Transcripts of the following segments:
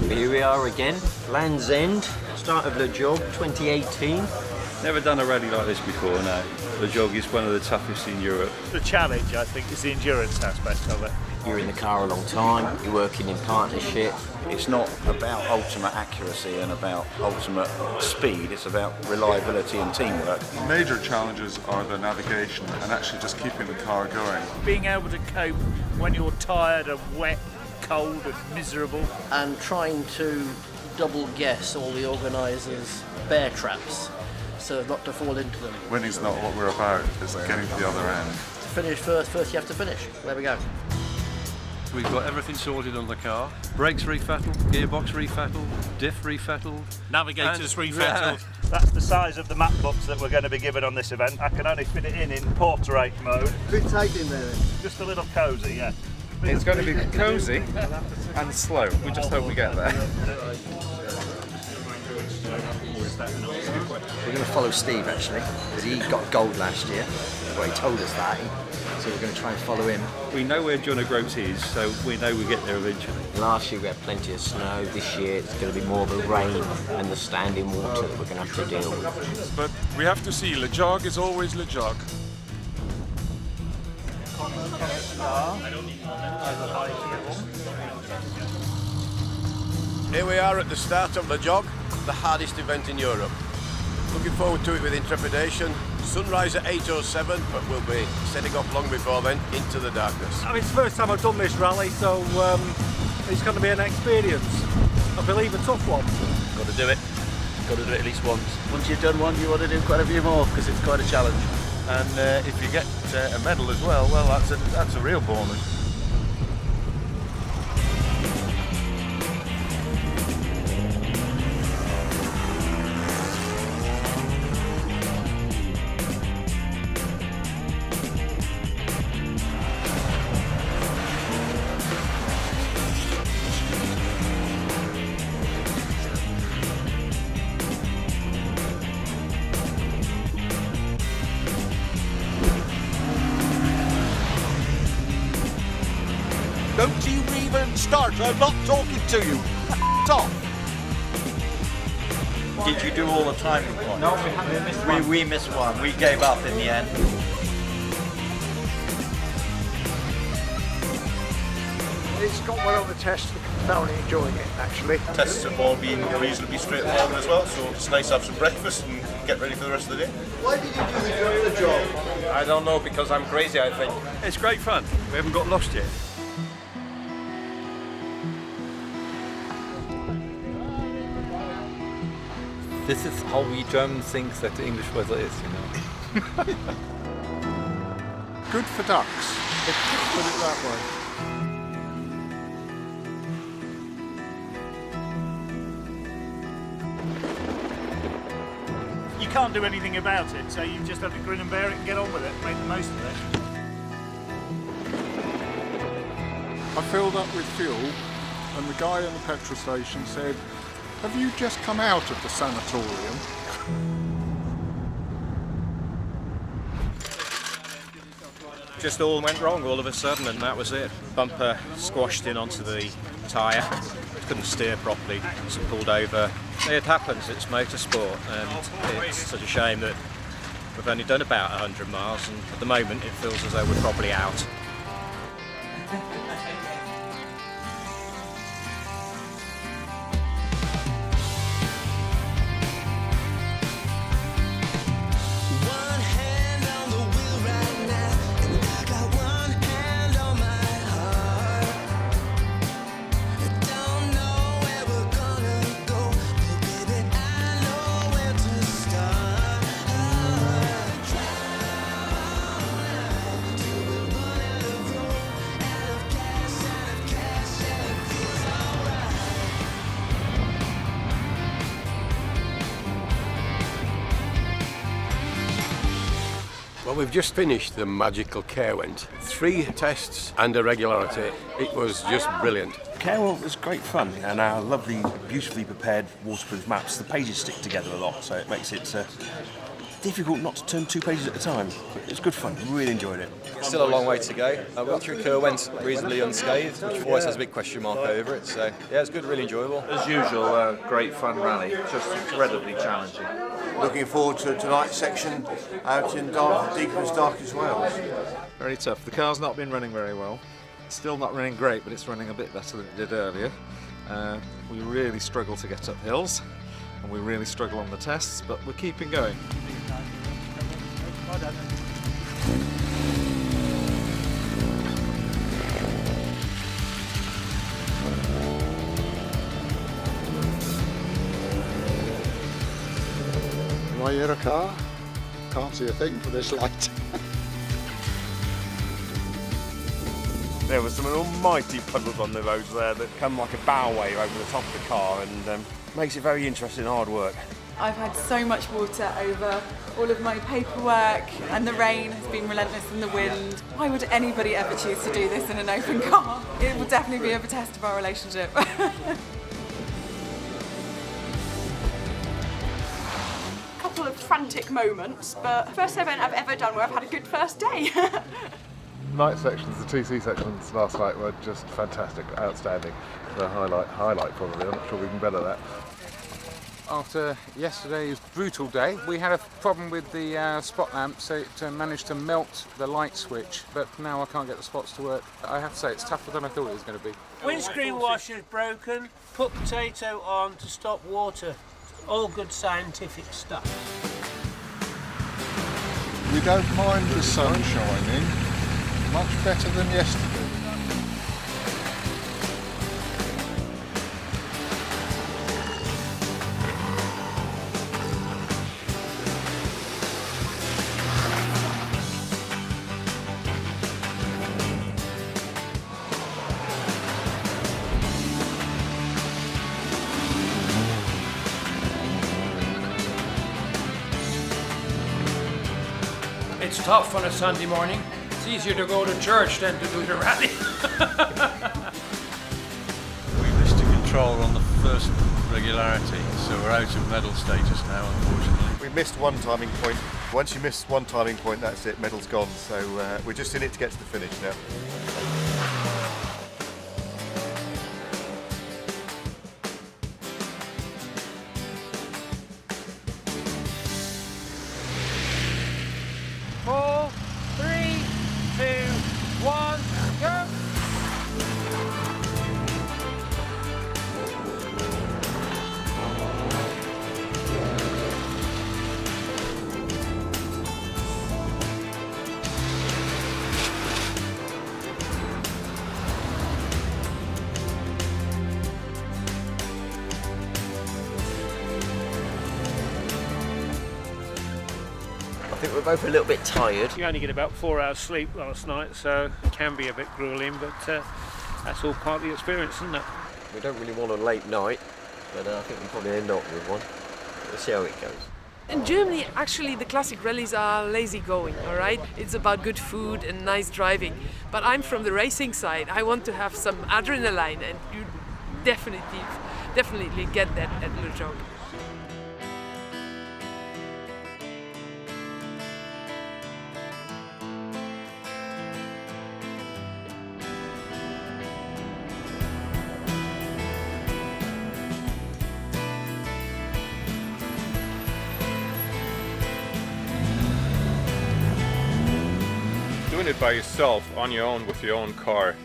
Here we are again, Land's End, start of the job, 2018. Never done a rally like this before, no. The jog is one of the toughest in Europe. The challenge, I think, is the endurance aspect of it. You're in the car a long time, you're working in partnership. It's not about ultimate accuracy and about ultimate speed, it's about reliability and teamwork. Major challenges are the navigation and actually just keeping the car going. Being able to cope when you're tired and wet, cold and miserable. And trying to double guess all the organisers' bear traps so not to fall into them. Winning's not what we're about, it's getting to the other end. To finish first you have to finish. There we go. We've got everything sorted on the car. Brakes refettled, gearbox refettled, diff refettled. Navigators refettled. That's the size of the map books that we're going to be given on this event. I can only fit it in portrait mode. Bit tight in there then. Just a little cosy, yeah. It's going to be cosy and slow. We just hope we get there. We're going to follow Steve actually, because he got gold last year. Well, he told us that. So we're going to try and follow him. We know where John O'Groats is, so we know we get there eventually. Last year we had plenty of snow. This year it's going to be more of the rain and the standing water that we're going to have to deal with. But we have to see, Le Jog is always Le Jog. Here we are at the start of the jog, the hardest event in Europe. Looking forward to it with intrepidation. Sunrise at 8:07, but we'll be setting off long before then into the darkness. I mean, it's the first time I've done this rally, so it's going to be an experience. I believe a tough one. Got to do it. Got to do it at least once. Once you've done one, you want to do quite a few more because it's quite a challenge. And if you get a medal as well, that's a real bonus. Don't you even start, I'm not talking to you. Off. Did you do all the time? No, we missed one. We missed one. We gave up in the end. It's got well on the test. Thoroughly enjoying it, actually. Tests have all been reasonably straightforward as well, so it's nice to have some breakfast and get ready for the rest of the day. Why did you do the job? I don't know, because I'm crazy, I think. It's great fun. We haven't got lost yet. This is how we Germans think that the English weather is, you know. Good for ducks. Let's put it that way. You can't do anything about it, so you just have to grin and bear it and get on with it, make the most of it. I filled up with fuel and the guy in the petrol station said, "Have you just come out of the sanatorium?" Just all went wrong all of a sudden, and that was it. Bumper squashed in onto the tyre, couldn't steer properly, so pulled over. It happens, it's motorsport, and it's such a shame that we've only done about 100 miles, and at the moment it feels as though we're probably out. Well, we've just finished the magical Caerwent. 3 tests and a regularity. It was just brilliant. Caerwent was great fun, and our lovely, beautifully prepared waterproof maps. The pages stick together a lot, so it makes it difficult not to turn 2 pages at a time. It was good fun, really enjoyed it. Still a long way to go. Wiltshire Kerr went reasonably unscathed, which always has a big question mark over it. So yeah, it's good, really enjoyable. As usual, great fun rally, just incredibly challenging. Looking forward to tonight's section out in deepest, darkest Wales. Very tough. The car's not been running very well. It's still not running great, but it's running a bit better than it did earlier. We really struggle to get up hills, and we really struggle on the tests, but we're keeping going. Do I hear a car? Can't see a thing for this light. There were some almighty puddles on the roads there that come like a bow wave over the top of the car, and makes it very interesting, hard work. I've had so much water over all of my paperwork, and the rain has been relentless and the wind. Why would anybody ever choose to do this in an open car? It will definitely be a test of our relationship. Couple of frantic moments, but first event I've ever done where I've had a good first day. Night sections, the TC sections last night were just fantastic, outstanding. The highlight probably. I'm not sure we can better that. After yesterday's brutal day, we had a problem with the spot lamp, so it managed to melt the light switch, but now I can't get the spots to work. I have to say, it's tougher than I thought it was going to be. Windscreen washer's broken, put potato on to stop water. All good scientific stuff. We don't mind the sun shining, much better than yesterday. It's tough on a Sunday morning. It's easier to go to church than to do the rally. We missed control on the first regularity, so we're out of medal status now, unfortunately. We missed one timing point. Once you miss one timing point, that's it, medal's gone. So we're just in it to get to the finish now. I think we're both a little bit tired. You only get about 4 hours sleep last night, so it can be a bit grueling, but that's all part of the experience, isn't it? We don't really want a late night, but I think we'll probably end up with one. We'll see how it goes. In Germany, actually, the classic rallies are lazy going, all right? It's about good food and nice driving. But I'm from the racing side. I want to have some adrenaline, and you definitely get that at Le Jog. Doing it by yourself, on your own, with your own car,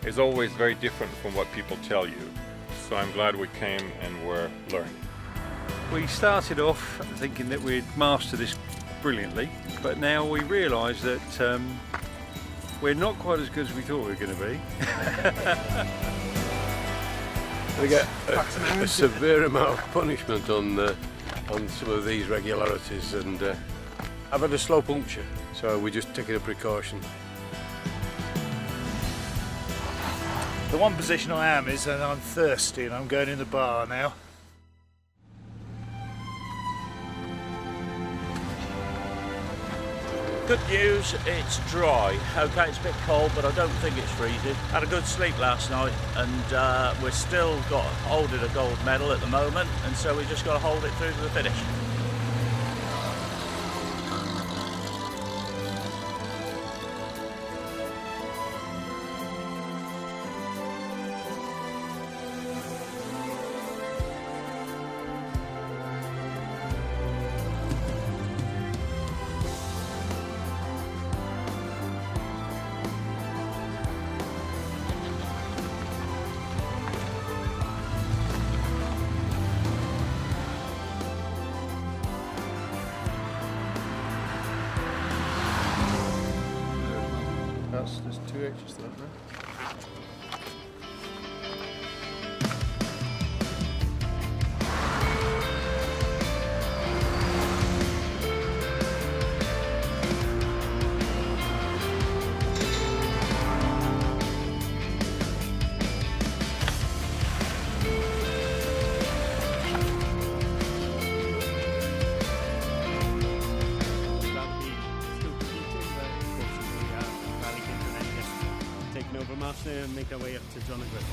is always very different from what people tell you. So I'm glad we came and we're learning. We started off thinking that we'd master this brilliantly, but now we realise that we're not quite as good as we thought we were going to be. We get a severe amount of punishment on some of these regularities, and I've had a slow puncture, so we're just taking a precaution. The one position I am is that I'm thirsty and I'm going in the bar now. Good news, it's dry. Okay, it's a bit cold, but I don't think it's freezing. Had a good sleep last night, and we're still holding a gold medal at the moment, and so we just got to hold it through to the finish. There's 2 H's there, right? Over Marshall and make our way up to John O'Groats.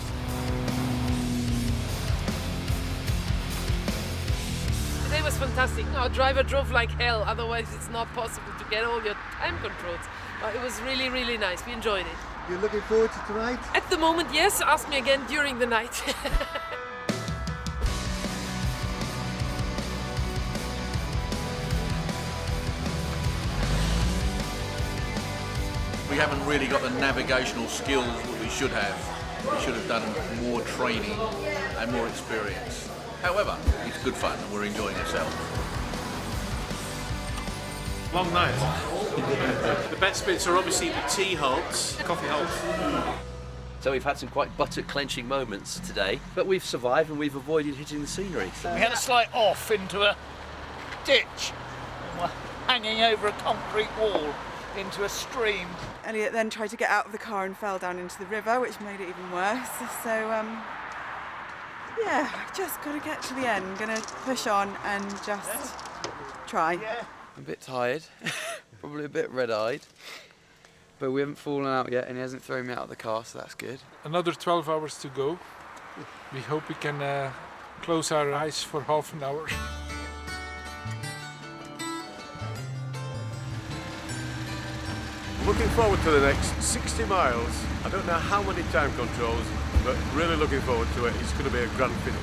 Today was fantastic. Our driver drove like hell, otherwise it's not possible to get all your time controls. But it was really, really nice. We enjoyed it. You're looking forward to tonight? At the moment, yes. Ask me again during the night. We haven't really got the navigational skills that we should have. We should have done more training and more experience. However, it's good fun and we're enjoying ourselves. Long night. The best bits are obviously the tea halts, coffee halts. So we've had some quite butter-clenching moments today, but we've survived and we've avoided hitting the scenery. We had a slight off into a ditch. We're hanging over a concrete wall into a stream. Elliot then tried to get out of the car and fell down into the river, which made it even worse. So, yeah, just got to get to the end. Gonna push on and just try. I'm a bit tired, probably a bit red-eyed, but we haven't fallen out yet and he hasn't thrown me out of the car, so that's good. Another 12 hours to go. We hope we can close our eyes for half an hour. Looking forward to the next 60 miles. I don't know how many time controls, but really looking forward to it. It's going to be a grand finish.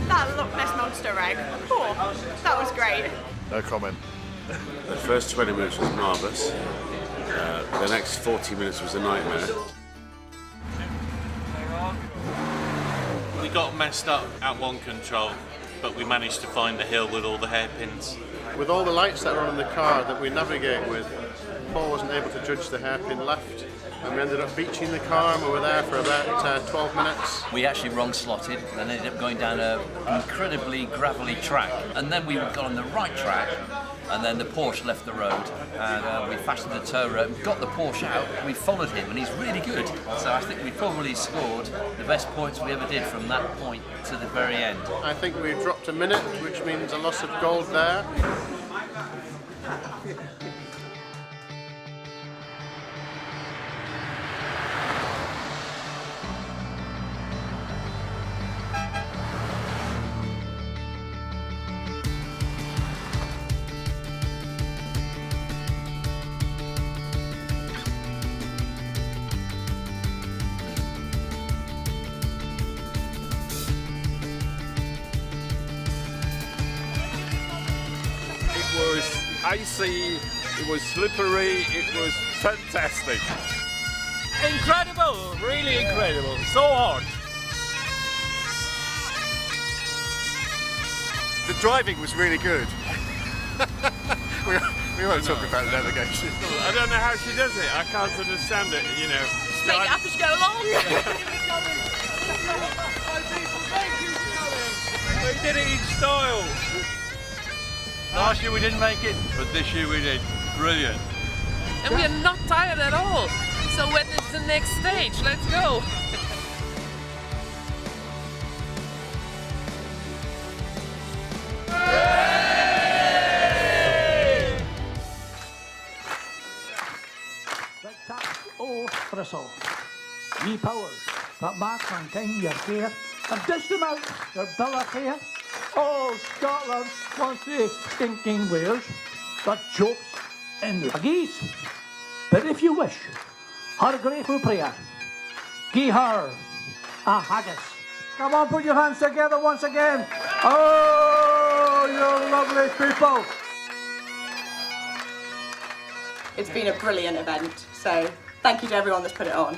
That Loch Ness Monster egg. Oh, that was great. No comment. The first 20 minutes was marvellous. The next 40 minutes was a nightmare. We got messed up at one control, but we managed to find the hill with all the hairpins. With all the lights that are on in the car that we navigate with, Paul wasn't able to judge the hairpin left, and we ended up beaching the car and we were there for about 12 minutes. We actually wrong slotted and ended up going down an incredibly gravelly track, and then we got on the right track, and then the Porsche left the road, and we fastened the tow rope, got the Porsche out, we followed him, and he's really good. So I think we probably scored the best points we ever did from that point to the very end. I think we dropped a minute, which means a loss of gold there. It was icy, it was slippery, it was fantastic. Incredible, really incredible, so hard. The driving was really good. we won't talk about navigation. I don't know how she does it, I can't understand it, you know. Make it up as you go along. We did it in style. Last year we didn't make it, but this year we did. Brilliant. And we are not tired at all. So when is the next stage? Let's go. Oh, bristle. Ye powers that mark mankind your care, and dish them out your bill of fare. All Scotland wants the stinking wares, but jokes in luggies. But if you wish her grateful prayer, gie her a haggis. Come on, put your hands together once again. Oh, you lovely people. It's been a brilliant event, so thank you to everyone that's put it on.